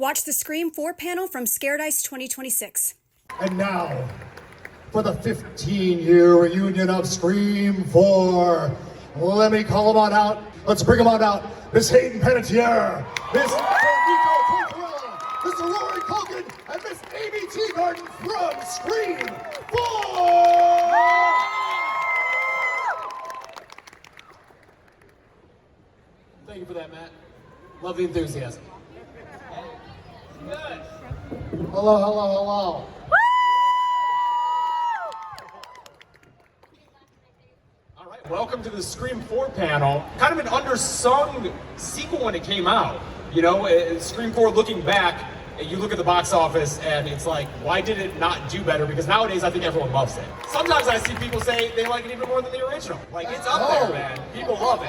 Watch the Scream 4 panel from Scaradise 2026. And now, for the 15-year reunion of Scream 4, let me call them on out. Let's bring them on out. Miss Hayden Panettiere, Miss Nico, Tortorella, Mr. Rory Culkin, and Miss Aimee Teegarden from Scream 4! Thank you for that, Matt. Love the enthusiasm. Good. Hello, hello, hello. All right, welcome to the Scream 4 panel. Kind of an undersung sequel when it came out. You know, Scream 4 looking back, you look at the box office and it's like, why did it not do better? Because nowadays I think everyone loves it. Sometimes I see people say they like it even more than the original. Like, it's up there, man. People love it.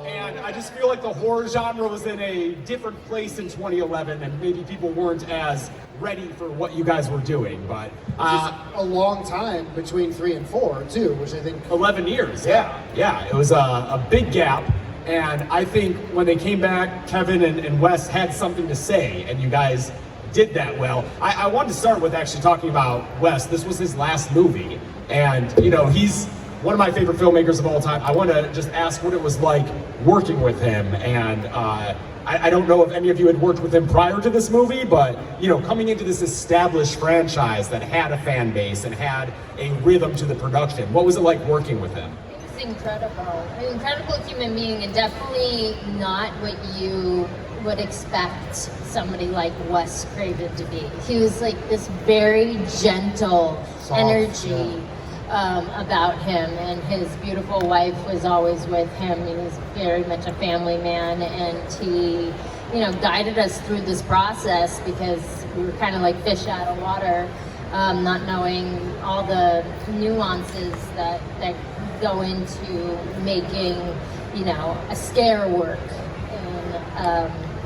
And I just feel like the horror genre was in a different place in 2011 and maybe people weren't as ready for what you guys were doing, but a long time between 3 and 4 too, which I think 11 years. Yeah, it was a big gap, and I think when they came back, Kevin and Wes had something to say, and you guys did that well. I wanted to start with actually talking about Wes. This was his last movie, and you know, he's one of my favorite filmmakers of all time. I want to just ask what it was like working with him, and I don't know if any of you had worked with him prior to this movie, but you know, coming into this established franchise that had a fan base and had a rhythm to the production, what was it like working with him? It was incredible. An incredible human being, and definitely not what you would expect somebody like Wes Craven to be. He was like this very gentle energy. About him, and his beautiful wife was always with him. He was very much a family man, and he, you know, guided us through this process because we were kind of like fish out of water, not knowing all the nuances that go into making, you know, a scare work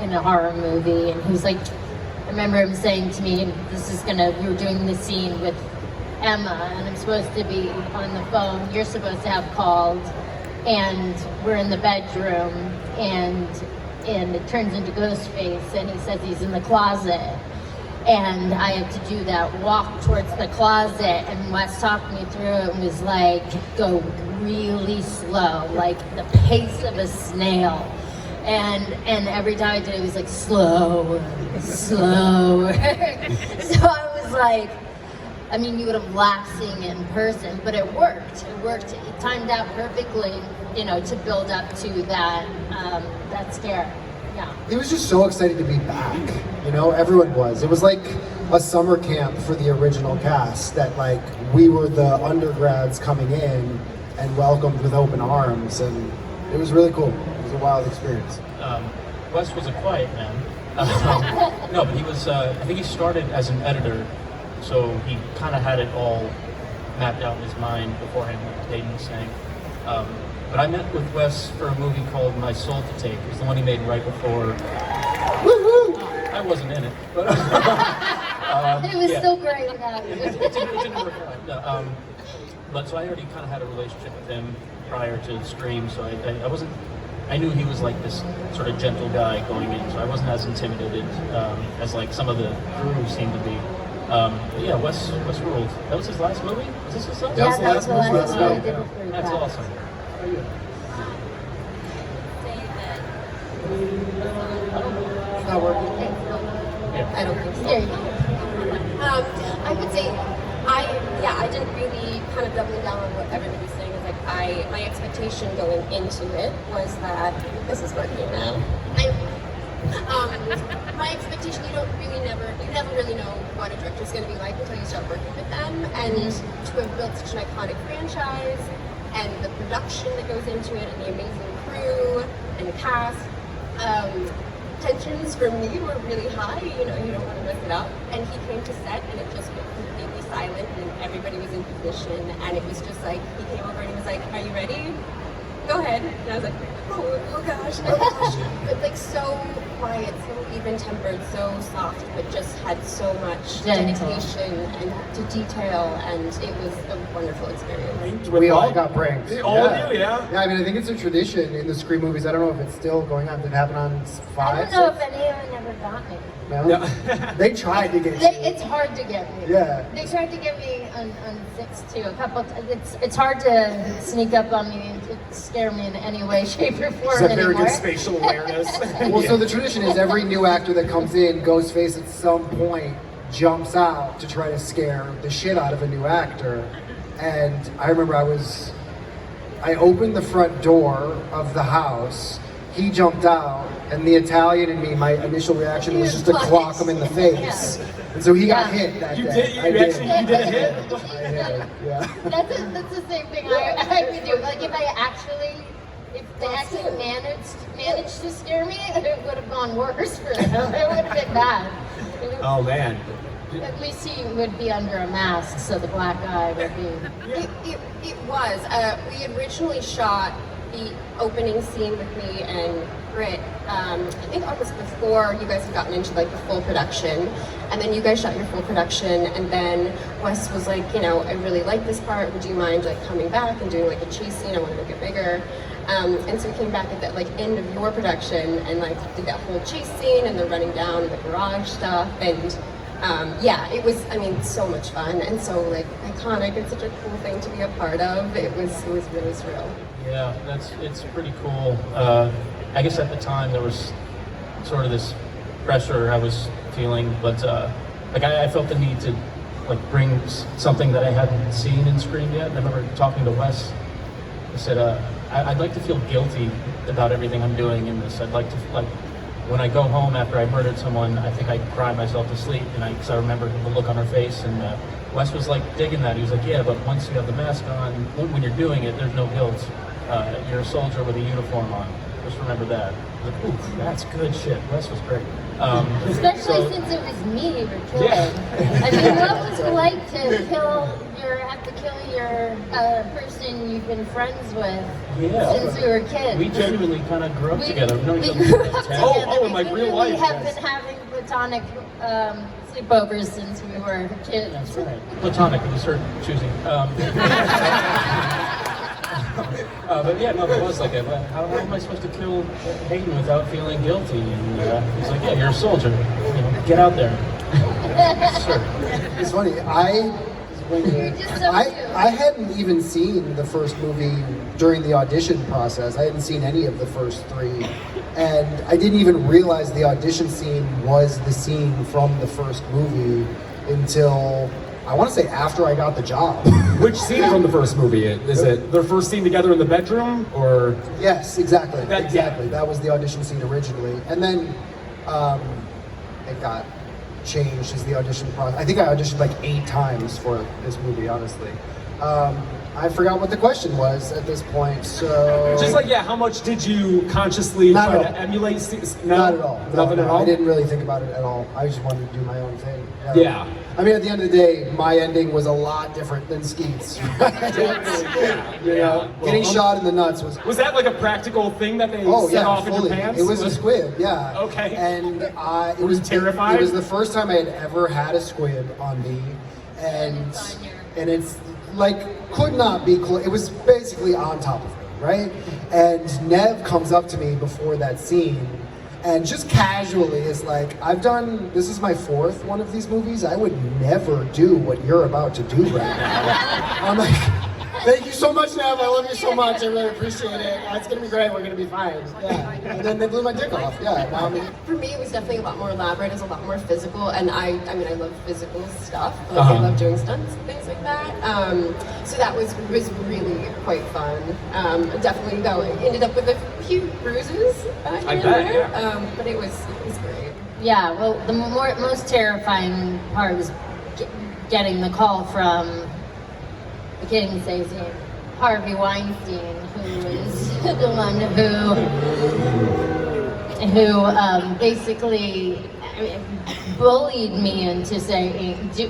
in a horror movie. And he was like, I remember him saying to me, we were doing this scene with Emma, and I'm supposed to be on the phone, you're supposed to have called, and we're in the bedroom, and it turns into Ghostface, and he says he's in the closet, and I had to do that walk towards the closet, and Wes talked me through it and was like, go really slow, like the pace of a snail. And every time I did it, was like slow. So I was like, I mean, you would have laughed seeing it in person, but it worked. It timed out perfectly, you know, to build up to that scare. Yeah. he was just so excited to be back. You know, everyone was. It was like a summer camp for the original cast. That like we were the undergrads coming in and welcomed with open arms, and it was really cool. It was a wild experience. Wes was a quiet man. No, but he was. I think he started as an editor. So he kind of had it all mapped out in his mind beforehand, like Hayden was saying. But I met with Wes for a movie called My Soul to Take. It was the one he made right before. Woohoo! I wasn't in it, but it was still great without you. It didn't work out. No, but so I already kind of had a relationship with him prior to Scream, so I wasn't. I knew he was like this sort of gentle guy going in, so I wasn't as intimidated as like some of the crew seemed to be. But yeah, Wes ruled. That was his last movie? Was this his last? Yeah, that was the last movie. That's awesome. How are you? It's not working. Yeah. I don't think so. There you go. I would say, I didn't really kind of double down on what everybody's saying. Is like my expectation going into it was that this is working now. My expectation, you never really know what a director's going to be like until you start working with them, and to have built such an iconic franchise, and the production that goes into it, and the amazing crew and cast. Tensions for me were really high, you know, you don't want to mess it up. And he came to set and it just went completely silent and everybody was in position, and it was just like, he came over and he was like, are you ready? Go ahead. And I was like, oh gosh. But like so quiet, so even-tempered, so soft, but just had so much dedication and to detail, and it was a wonderful experience. We all got pranked. All of you, yeah? Yeah, I mean, I think it's a tradition in the Scream movies. I don't know if it's still going on. Did it happen on 5? I don't know if anyone ever got me. No? They tried to get you. It's hard to get me. Yeah. They tried to get me on 6 too. A couple. It's hard to sneak up on me and to scare me in any way, shape, or form It's a anymore. very good spatial awareness. Well, so the tradition is every new actor that comes in, Ghostface at some point jumps out to try to scare the shit out of a new actor. And I remember I opened the front door of the house, he jumped out, and the Italian in me, my initial reaction was just to clock him in the face. And so he got hit that You day. did? I You actually did. did a hit? I hit, yeah. That's the same thing I would do. Like if they actually managed to scare me, it would have gone worse for them. It would have been bad. Oh man. At least he would be under a mask, so the black eye would be. It was. We originally shot the opening scene with me and Britt, I think almost before you guys had gotten into like the full production, and then you guys shot your full production, and then Wes was like, you know, I really like this part, would you mind like coming back and doing like a chase scene, I want to make it bigger. And so we came back at that like end of your production and like did that whole chase scene and the running down the garage stuff, and yeah, it was, I mean, so much fun and so like iconic and such a cool thing to be a part of. It was really surreal. Yeah, it's pretty cool. I guess at the time there was sort of this pressure I was feeling, but like I felt the need to like bring something that I hadn't seen in Scream yet. And I remember talking to Wes. I said, I'd like to feel guilty about everything I'm doing in this. I'd like to, like, when I go home after I murdered someone, I think I cry myself to sleep, and because I remember the look on her face, and Wes was like digging that. He was like, yeah, but once you have the mask on, when you're doing it, there's no guilt. You're a soldier with a uniform on. Just remember that. I was like, ooh, that's good shit. Wes was great. Especially since it was me you were killing. Yeah. I mean, what was it like to have to kill your person you've been friends with since we were kids? We genuinely kind of grew up together. We've known each We other grew for up 10 together. Oh, in like We real life, literally have yes. been having platonic sleepovers since we were kids. That's right. Platonic, with a certain choosing. But yeah, no, there was like how am I supposed to kill Hayden without feeling guilty? And he's like, yeah, you're a soldier. You know, get out there. Sure. It's funny. just so I hadn't even seen the first movie during the audition process. I hadn't seen any of the first 3, and I didn't even realize the audition scene was the scene from the first movie until I want to say after I got the job. Which scene from the first movie? Is it their first scene together in the bedroom, or? Yes, exactly. That- Exactly. yeah. That was the audition scene originally, and then it got changed as the audition process. I think I auditioned like 8 times for this movie, honestly. I forgot what the question was at this point, so... Just like, yeah, how much did you consciously Not try at to all. emulate? No? Not at all. Nothing at all? I didn't really think about it at all. I just wanted to do my own thing. Yeah. I mean, at the end of the day, my ending was a lot different than Skeet's. You know, getting shot in the nuts was... Was that like a practical thing that they Oh set yeah, off in fully. your pants? It was a squib, yeah. Okay. And it was terrified? It was the first time I had ever had a squib on me, and it's like could not be close. It was basically on top of me, right? And Nev comes up to me before that scene, and just casually is like, this is my 4th one of these movies. I would never do what you're about to do right now. I'm like, thank you so much, Nev. I love you so much. I really appreciate it. It's gonna be great. We're gonna be fine. Yeah. And then they blew my dick off. Yeah. Now For me, it was definitely a lot more elaborate. It was a lot more physical, and I mean, I love physical stuff. Like, I love doing stunts and things like that. So that was really quite fun. Definitely, though, I ended up with a few bruises here I and bet, there. yeah. But it was great. Yeah, well, the most terrifying part was getting the call from, I can't even say his name, Harvey Weinstein, who is the one who basically bullied me into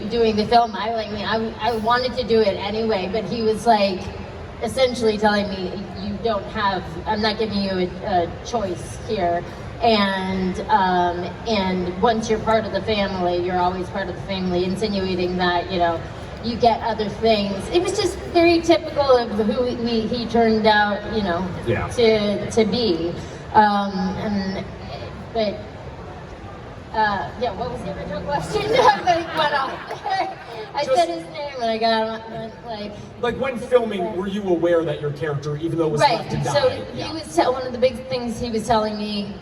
doing the film. I wanted to do it anyway, but he was like essentially telling me, I'm not giving you a choice here. And once you're part of the family, you're always part of the family, insinuating that, you know, you get other things. It was just very typical of who he turned out, you know, to be. But Yeah, what was the original question? I went off. I said his name and I got Like when filming, were you aware that your character, even though it was left to die? So he was one of the big things he was telling me,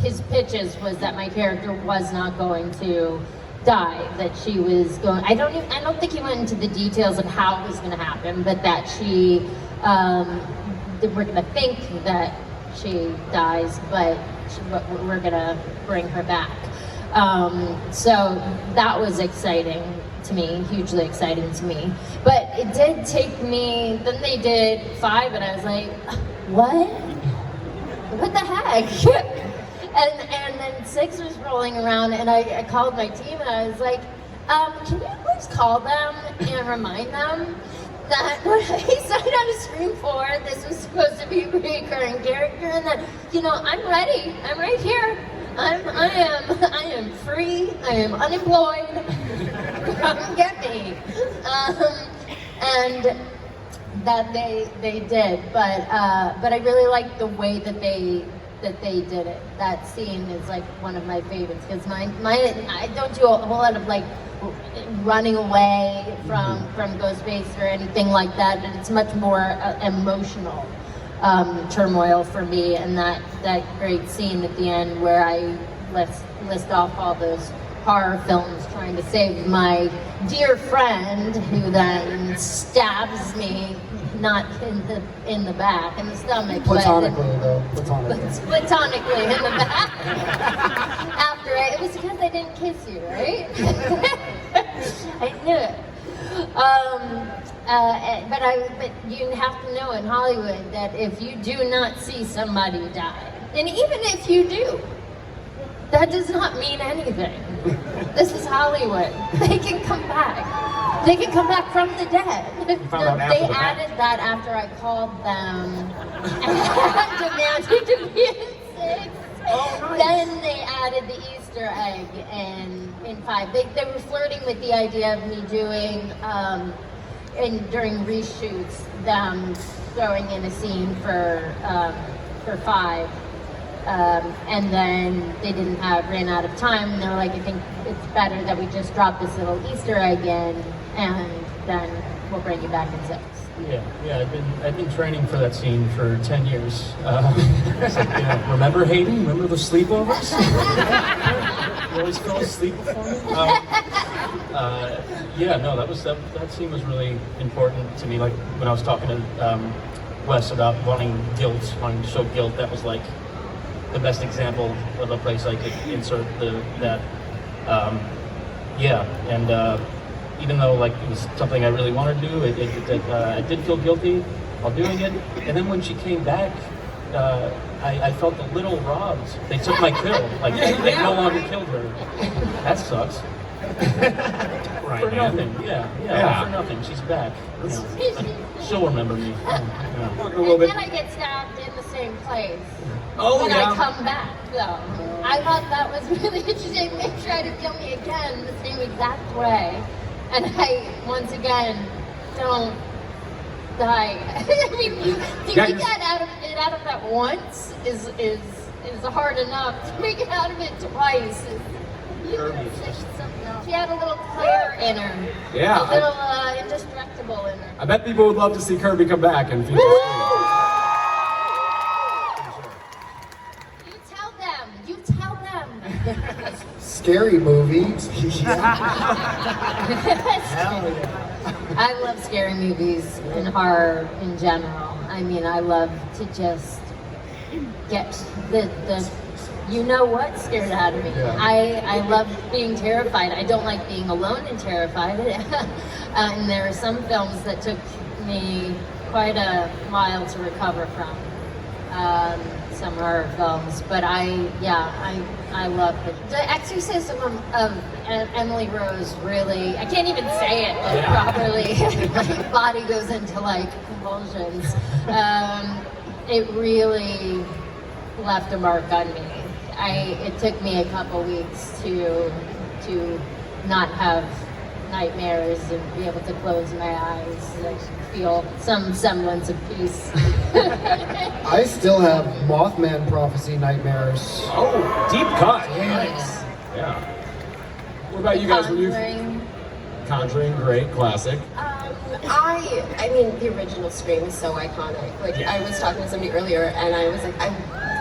his pitches was that my character was not going to die, that she was going. I don't think he went into the details of how it was going to happen, but that we're going to think that she dies, but we're going to bring her back. So that was exciting to me, hugely exciting to me. But it did take me, then they did 5 and I was like, what? What the heck? and then 6 was rolling around and I called my team and I was like, can you please call them and remind them that when I signed on to Scream 4, this was supposed to be a recurring character, and that, I'm ready. I'm right here. I am free. I am unemployed. Come get me. And that they did, but I really liked the way that they did it. That scene is like one of my favorites because I don't do a whole lot of like running away from Ghostface or anything like that, and it's much more emotional turmoil for me. And that great scene at the end where I list off all those horror films trying to save my dear friend, who then stabs me, not in the back, in the stomach, Platonically in the back. After it was because I didn't kiss you, right? I knew it. But you have to know in Hollywood that if you do not see somebody die, and even if you do, that does not mean anything. This is Hollywood. They can come back. They can come back from the dead. They added that after I called them and demanded to be in 6. Oh, nice. Then they added the Easter egg in 5. They were flirting with the idea of me doing, during reshoots, them throwing in a scene for 5. And then they ran out of time, and they were like, I think it's better that we just drop this little Easter egg in, and then we'll bring you back in 6. Yeah. I've been training for that scene for 10 years. It's like, remember Hayden? Remember the sleepovers? You always fell asleep before me. That scene was really important to me. Like when I was talking to Wes about wanting to show guilt, that was like the best example of a place I could insert that. Even though like it was something I really wanted to do, I did feel guilty while doing it. And then when she came back, I felt a little robbed. They took my kill. Like they no longer killed her. That sucks. Right, for nothing. Yeah. For nothing. She's back. She'll remember me. And then I get stabbed in the same place. When I come back, though. I thought that was really interesting. They tried to kill me again the same exact way. And I, once again, don't die. I mean, to get out of that once is hard enough. To make it out of it twice is something else. She had a little clear in her. Yeah. A little indestructible in her. I bet people would love to see Kirby come back in future screens. You tell them. Scary movie. I love scary movies and horror in general. I mean, I love to just get the scared out of me. Yeah. I love being terrified. I don't like being alone and terrified. And there are some films that took me quite a while to recover from. Some horror films, but I love it. The exorcism of Emily Rose really, I can't even say it properly. My body goes into like convulsions. It really left a mark on me. It took me a couple weeks to not have nightmares and be able to close my eyes and feel some semblance of peace. I still have Mothman prophecy nightmares. Oh, deep cut. Yes. Yeah. What about you guys? Were you Conjuring. Conjuring? Great, classic. I mean, the original Scream is so iconic. Like, Yeah. I was talking to somebody earlier, and I was like,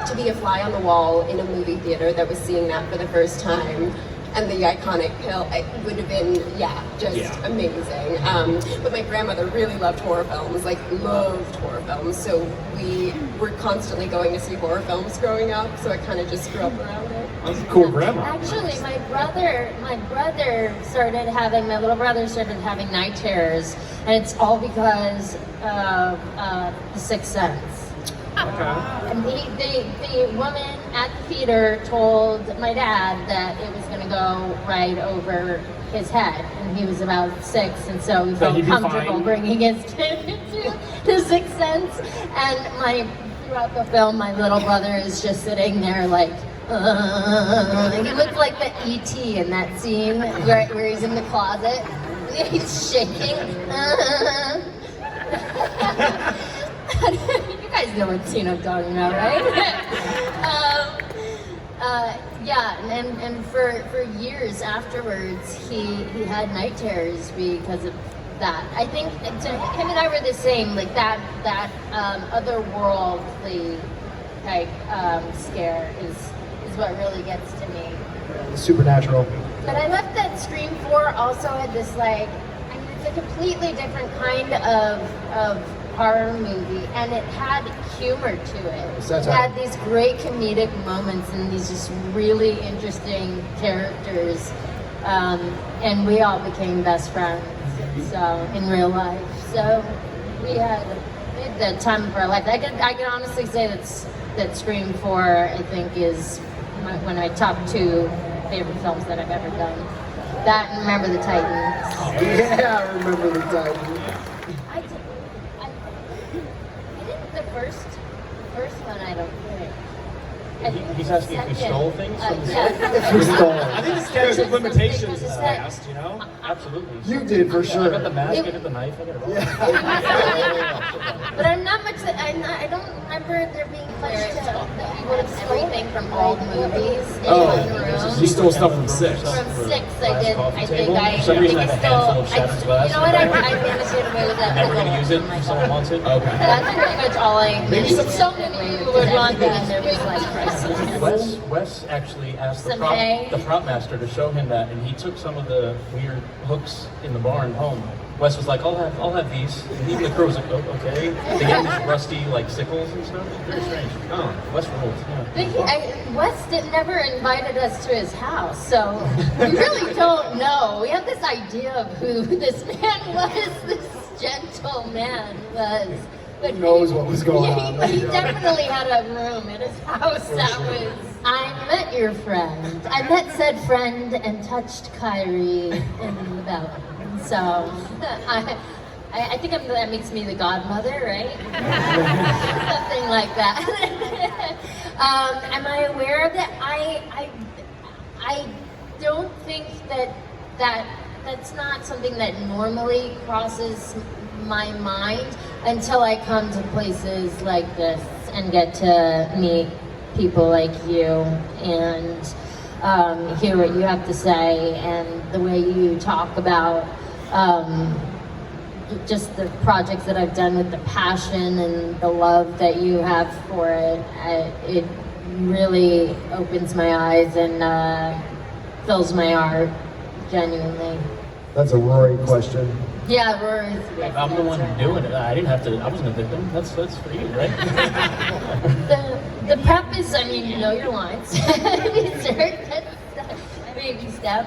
to be a fly on the wall in a movie theater that was seeing that for the first time, and the iconic pill, it would have been, just amazing. But my grandmother really loved horror films, like loved horror films, so we were constantly going to see horror films growing up, so I kind of just grew up around it. That's a cool grandma. Actually, my little brother started having night terrors, and it's all because of The Sixth Sense. And the woman at the theater told my dad that it was going to go right over his head, and he was about 6, and so he felt he'd be comfortable fine. bringing his kid into The Sixth Sense. And throughout the film, my little brother is just sitting there like, he looked like the E.T. in that scene where he's in the closet. He's shaking. You guys know what scene I'm talking about, right? And for years afterwards, he had night terrors because of that. I think him and I were the same, like that otherworldly scare is what really gets to me. Supernatural. But I love that Scream 4 also had this it's a completely different kind of horror movie, and it had humor to it. It had these great comedic moments and these just really interesting characters, and we all became best friends. So in real life, so we had the time of our life. I can honestly say that Scream 4 I think is one of my top 2 favorite films that I've ever done. That and Remember the Titans. Yeah, I remember the Titans. I think the first one I don't think. He's asking if we stole things from the yes. You stole. I think the statute of limitations is passed, you know? Absolutely. You did for sure. I got the mask, I got the knife, I got it all. But I'm not much. I don't remember there being much that we would have everything from old movies in one room. You stole stuff from 6. From 6, I did. I think For some reason, I I have a handful of stole. shattered glass. You know what? I managed to get away with that. Never gonna use it if someone wants it. Okay. That's pretty much all I. So many people would want that, and there was like crisis. Wes actually asked the Some hay. prop master to show him that, and he took some of the weird hooks in the barn home. Wes was like, I'll have these. And even the crew was like, oh, okay. They had these rusty like sickles and stuff. Very strange. Oh, Wes rules. Yeah. Wes never invited us to his house, so we really don't know. We have this idea of who this man was, this gentle man was. But Who knows what was going on? But he definitely had a room in his house that was. I met your friend. I met said friend and touched Kyrie in the belly. So I think that makes me the godmother, right? Something like that. Am I aware of that? I don't think that's not something that normally crosses my mind until I come to places like this and get to meet people like you and hear what you have to say and the way you talk about just the projects that I've done with the passion and the love that you have for it. It really opens my eyes and fills my heart, genuinely. That's a Rory question. Yeah, Rory's. I'm the one doing it. I didn't have to. I wasn't a victim. That's for you, right? The prep is, you know your lines. That's a baby step.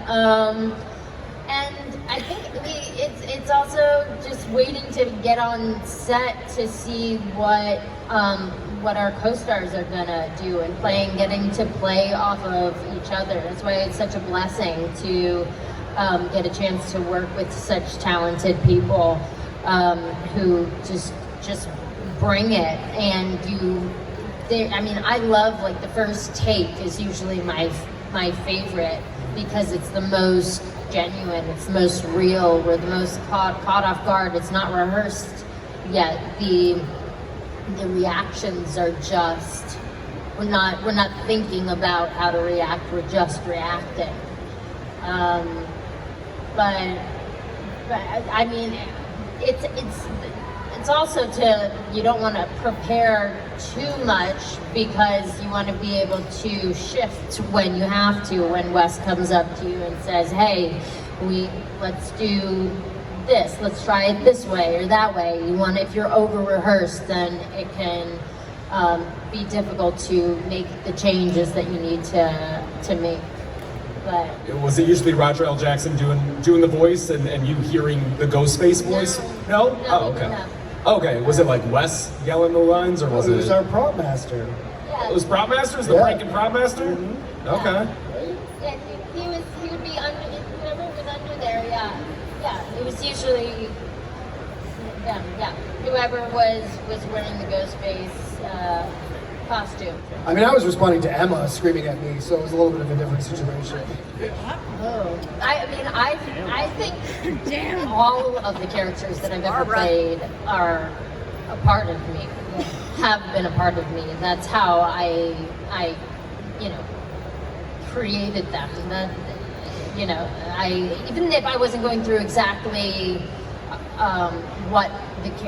And I think it's also just waiting to get on set to see what our co-stars are gonna do and getting to play off of each other. That's why it's such a blessing to get a chance to work with such talented people who just bring it. And I love, like, the first take is usually my favorite because it's the most genuine, it's the most real, we're the most caught off guard, it's not rehearsed yet. The reactions are just, we're not thinking about how to react, we're just reacting. But I mean, it's also you don't want to prepare too much because you want to be able to shift when you have to. When Wes comes up to you and says, "Hey, let's do this. Let's try it this way or that way." If you're over rehearsed, then it can be difficult to make the changes that you need to make. But Was it usually Roger L. Jackson doing the voice and you hearing the Ghostface voice? No? Oh, okay. No. Okay, was it like Wes yelling the lines, or was He it? was our prop master. Yeah. It was prop master? The Yeah. Franken prop master? Mm-hmm. Okay. Yeah, he would be under, whoever was under there, it was usually them, whoever was wearing the Ghostface costume. I mean, I was responding to Emma screaming at me, so it was a little bit of a different situation. Oh, I think all of the characters that I've ever played are a part of me, have been a part of me. That's how I created them. That, even if I wasn't going through exactly what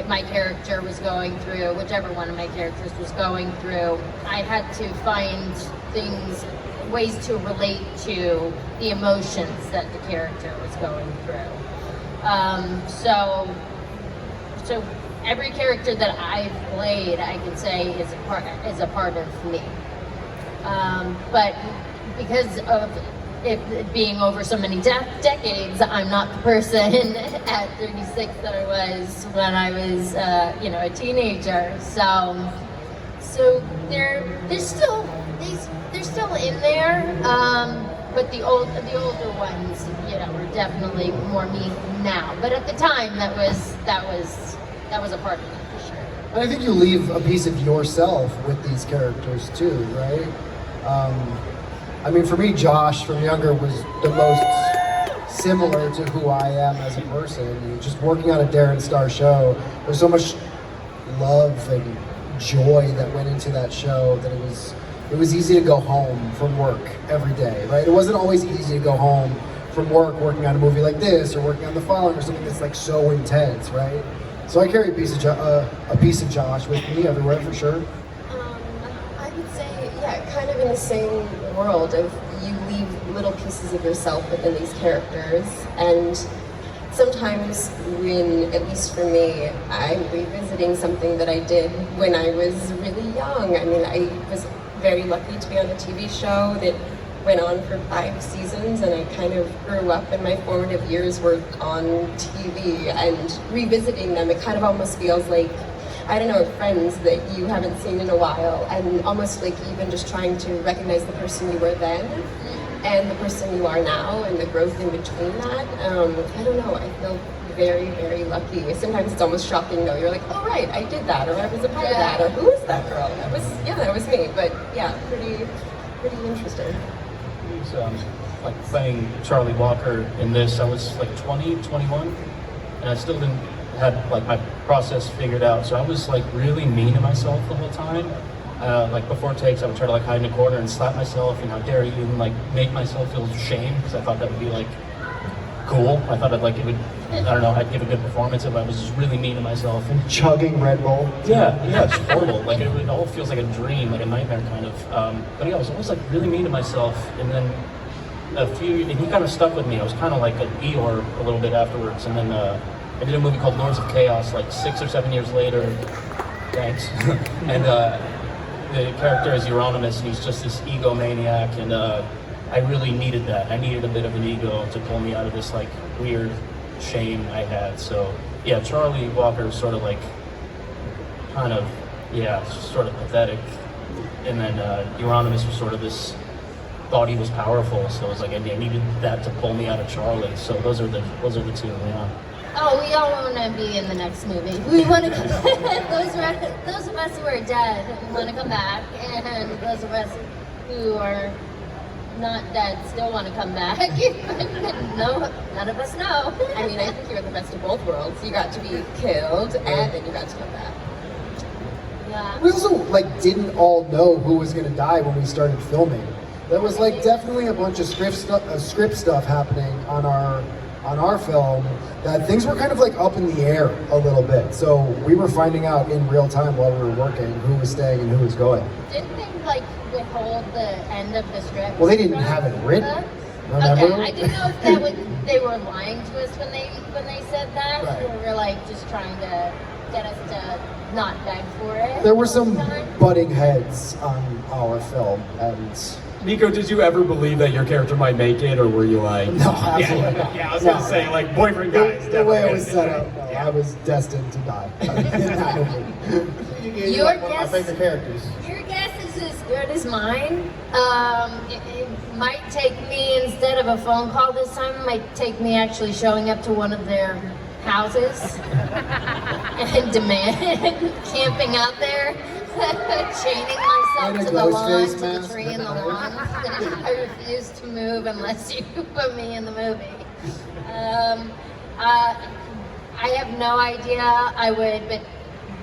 my character was going through, whichever one of my characters was going through, I had to find ways to relate to the emotions that the character was going through. So every character that I've played, I can say is a part of me. But because of it being over so many decades, I'm not the person at 36 that I was when I was, a teenager. So they're still in there, but the older ones, are definitely more me now. But at the time, that was a part of me for sure. And I think you leave a piece of yourself with these characters too, right? I mean, for me, Josh from Younger was the most similar to who I am as a person. And just working on a Darren Star show, there's so much love and joy that went into that show that it was easy to go home from work every day, right? It wasn't always easy to go home from work working on a movie like this or working on The Following or something that's like so intense, right? So I carry a piece of Josh with me everywhere for sure. I would say, kind of in the same world of you leave little pieces of yourself within these characters, and sometimes when, at least for me, I'm revisiting something that I did when I was really young. I mean, I was very lucky to be on a TV show that went on for 5 seasons, and I kind of grew up and my formative years were on TV, and revisiting them, it kind of almost feels like, I don't know, friends that you haven't seen in a while, and almost like even just trying to recognize the person you were then and the person you are now and the growth in between that. I don't know, I feel very, very lucky. Sometimes it's almost shocking though. You're like, oh right, I did that, or I was a part of that, or who is that girl? That was me. But yeah, pretty interesting. He was like playing Charlie Walker in this. I was like 20, 21, and I still didn't have like my process figured out. So I was like really mean to myself the whole time. Like before takes, I would try to like hide in a corner and slap myself, and how dare you, and like make myself feel shame, because I thought that would be like cool. I thought I'd I'd give a good performance if I was just really mean to myself. And chugging Red Bull. Yeah, it's horrible. Like it all feels like a dream, like a nightmare kind of. But yeah, I was always like really mean to myself, and then and he kind of stuck with me. I was kind of like an Eeyore a little bit afterwards, and then I did a movie called Lords of Chaos like 6 or 7 years later. Thanks. And the character is Euronymous, and he's just this egomaniac, and I really needed that. I needed a bit of an ego to pull me out of this like weird shame I had. So yeah, Charlie Walker was sort of like sort of pathetic, and then Euronymous was sort of this, thought he was powerful, so it was like I needed that to pull me out of Charlie. So those are the two, yeah. Oh, we all want to be in the next movie. We want to those of us who are dead want to come back, and those of us who are not dead still want to come back. No, none of us know. I mean, I think you were the best of both worlds. You got to be killed, and then you got to come back. Yeah. We also didn't all know who was gonna die when we started filming. There was like definitely a bunch of script stuff happening on our film that things were kind of like up in the air a little bit. So we were finding out in real time while we were working who was staying and who was going. Didn't they like withhold the end of the script? Well, they didn't have it written. Remember? Okay, I didn't know if they were lying to us when they said that, Right. or were like just trying to get us to not beg for it. There were some butting heads on our film, and Nico, did you ever believe that your character might make it, or were you like, no, absolutely not. Yeah, I was gonna say, like, boyfriend guys. The way it definitely was gonna set make up, it. no, Yeah. I was destined to die in that movie. Your one of my guess- favorite characters. Your guess is as good as mine. It might take me, instead of a phone call this time, it might take me actually showing up to one of their houses and camping out there, chaining myself And a to the ghost lawn, face to the mask. tree in the lawn. I refuse to move unless you put me in the movie. I have no idea. I would,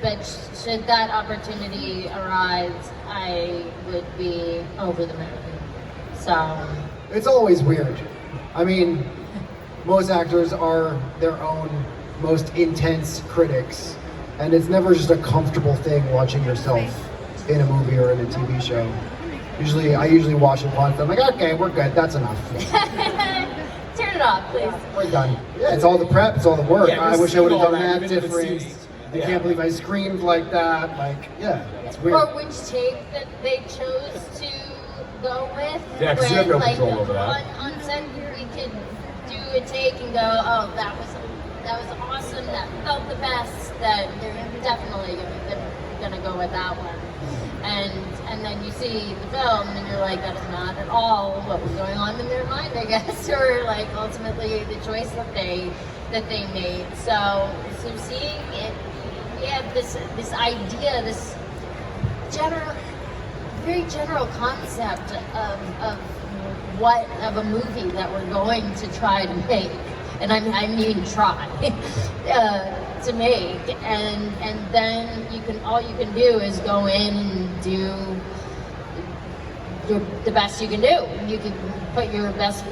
but should that opportunity arise, I would be over the moon. So, It's always weird. I mean, most actors are their own most intense critics, and it's never just a comfortable thing watching yourself in a movie or in a TV show. I usually watch it once. I'm like, okay, we're good. That's enough. turn it off, please. We're done. Yeah, it's all the prep. It's all the work. Yeah, I we'll wish see I would have all done that, that even if it's different. CG. I Yeah. can't believe I screamed like that. Like, yeah, it's weird. Or which take that they chose to go with. Yeah, 'cause you have no When, control over that. On set, we could do a take and go, oh, that was awesome. That felt the best. That they're definitely gonna go with that one. And then you see the film and you're like, that is not at all what was going on in their mind, I guess, or like ultimately the choice that they made. So seeing it, we have this idea, this very general concept of a movie that we're going to try to make, and I mean try to make, and then all you can do is go in and do the best you can do. You can put your best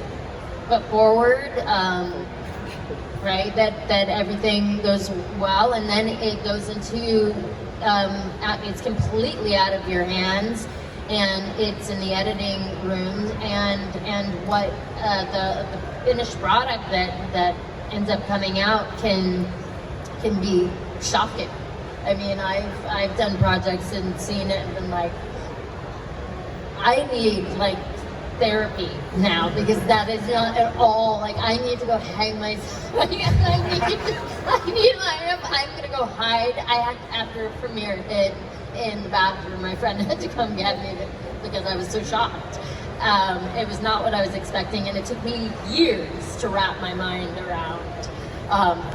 foot forward, right? That everything goes well, and then it goes into it's completely out of your hands, and it's in the editing room, and what the finished product that ends up coming out can be shocking. I mean, I've done projects and seen it and been like, I need like therapy now, because that is not at all like, I need to go hang myself. I'm gonna go hide. After a premiere hit in the bathroom, my friend had to come get me because I was so shocked. It was not what I was expecting, and it took me years to wrap my mind around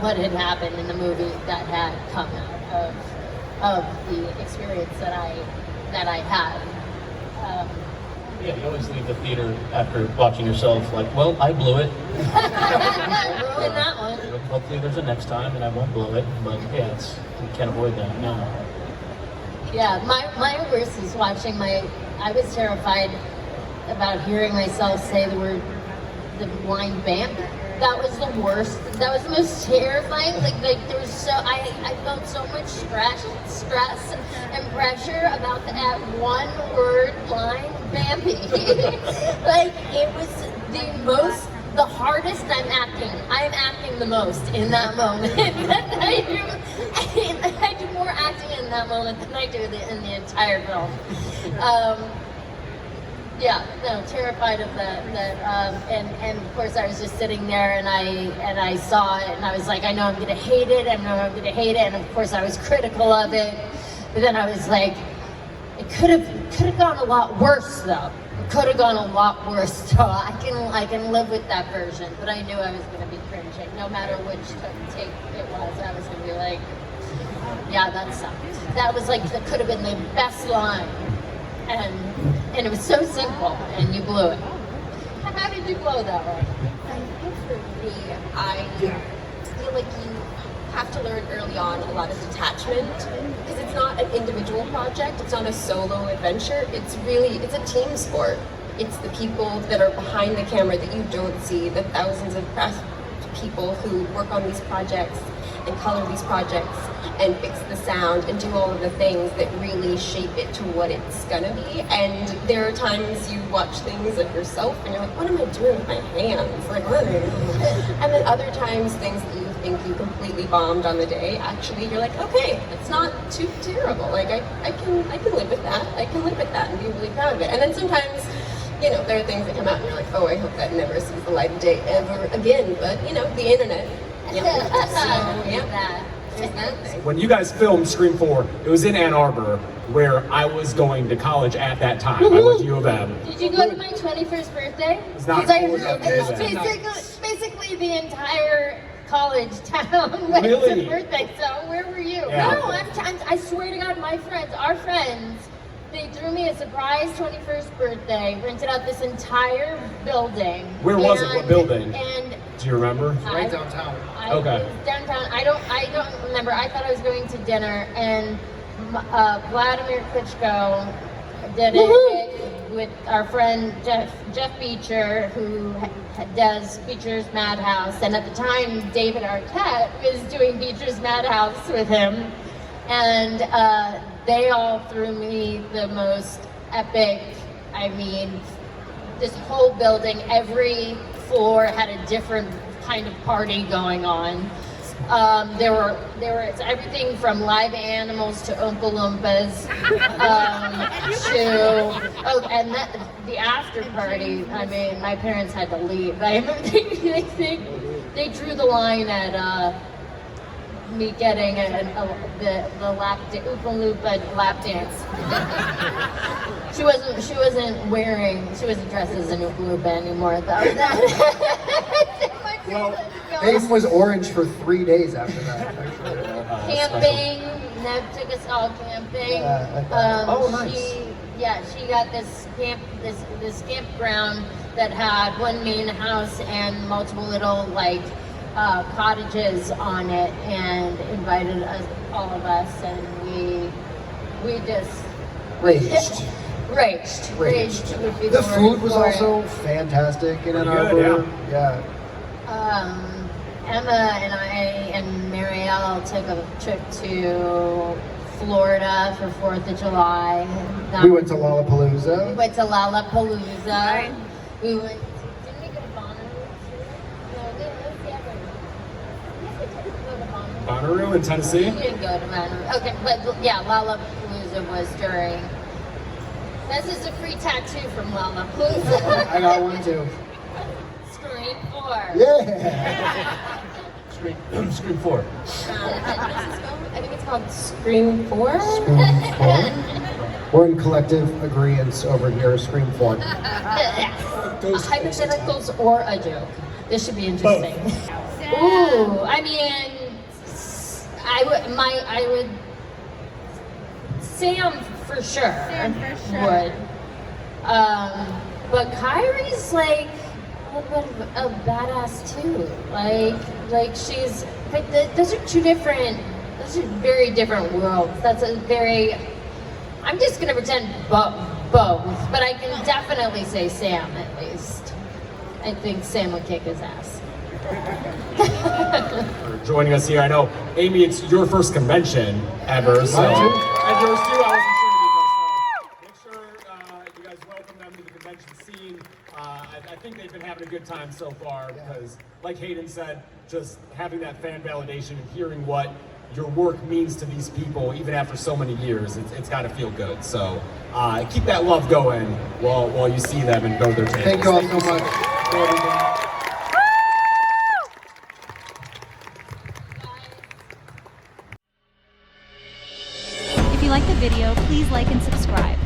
what had happened in the movie that had come out of the experience that I had. Yeah, you always leave the theater after watching yourself like, well, I blew it. Ruined that one. Hopefully there's a next time and I won't blow it, but yeah, you can't avoid that, no. Yeah, my worst is watching I was terrified about hearing myself say the line Bambi. That was the worst. That was the most terrifying. Like there was I felt so much stress and pressure about that one word line, Bambi. Like it was the hardest I'm acting the most in that moment. I do more acting in that moment than I do in the entire film. Yeah, no, terrified of that. And of course I was just sitting there and I saw it and I was like, I know I'm gonna hate it, and of course I was critical of it, but then I was like, it could have gone a lot worse though. It could have gone a lot worse, so I can live with that version. But I knew I was gonna be cringing, no matter which take it was. I was gonna be like, yeah, that sucked. That was like, that could have been the best line. And it was so simple, and you blew it. How did you blow that one? I think for me, I feel like you have to learn early on a lot of detachment, because it's not an individual project, it's not a solo adventure, it's a team sport. It's the people that are behind the camera that you don't see, the thousands of craft people who work on these projects and color these projects and fix the sound and do all of the things that really shape it to what it's gonna be. And there are times you watch things of yourself and you're like, what am I doing with my hands? Like, what? And then other times, things that you think you completely bombed on the day, actually you're like, okay, it's not too terrible. Like I can live with that. I can live with that and be really proud of it. And then sometimes, you know, there are things that come out and you're like, oh, I hope that never sees the light of day ever again. But you know, the internet. Yeah. So yeah. When you guys filmed Scream 4, it was in Ann Arbor, where I was going to college at that time. I went to U of M. Did you go to my 21st birthday? It's not Because I cool heard enough to it's basically the entire college town went Really? to birthday. So where were you? Yeah. No, I swear to God, my friends, our friends, they threw me a surprise 21st birthday, rented out this entire building. Where was it? What building? And Do you remember? Right downtown. Okay. It was downtown. I don't remember. I thought I was going to dinner, and Vladimir Klitschko did it with our friend Jeff Beecher, who does Beecher's Madhouse, and at the time David Arquette was doing Beecher's Madhouse with him, and they all threw me the most epic. I mean, this whole building, every floor had a different kind of party going on. There were it's everything from live animals to Oompa Loompas and the after party. I mean, my parents had to leave. I remember they drew the line at me getting the Oompa Loompa lap dance. She wasn't dressed as an Oompa Loompa anymore though. Well, Hayden was orange for 3 days after that. Actually. Camping, Neb took us all camping. Nice. She got this campground that had one main house and multiple little cottages on it, and invited all of us, and we just Raged. Raged would be The word food was for it. also fantastic in Ann Pretty good, Arbor. Yeah. Emma and I and Marielle took a trip to Florida for 4th of July. We went to Lollapalooza. We went to Lollapalooza. We went. Didn't we go to Bonnaroo? No, we go to Bonnaroo. Bonnaroo in Tennessee? We didn't go to Bonnaroo. Okay, but yeah, Lollapalooza was during. This is a free tattoo from Lollapalooza. I got one too. Scream 4. Yeah. Scream 4. I think it's called Scream 4. Scream 4. We're in collective agreement over here. Scream 4. Hypotheticals or a joke. This should be interesting. Ooh, I mean, I would. Sam for sure. Would. But Kyrie's like a little bit of a badass too. Like she's. But those are those are very different worlds. That's a very. I'm just gonna pretend both, but I can definitely say Sam at least. I think Sam would kick his ass. For joining us here. I know, Aimee, it's your first convention ever, so. And yours too, I wasn't sure, so make sure you guys welcome them to the convention scene. I think they've been having a good time so far because, like Hayden said, just having that fan validation and hearing what your work means to these people, even after so many years, it's got to feel good. So keep that love going while you see them and go to their tables. Thank you all so much for everything. If you like the video, please like and subscribe.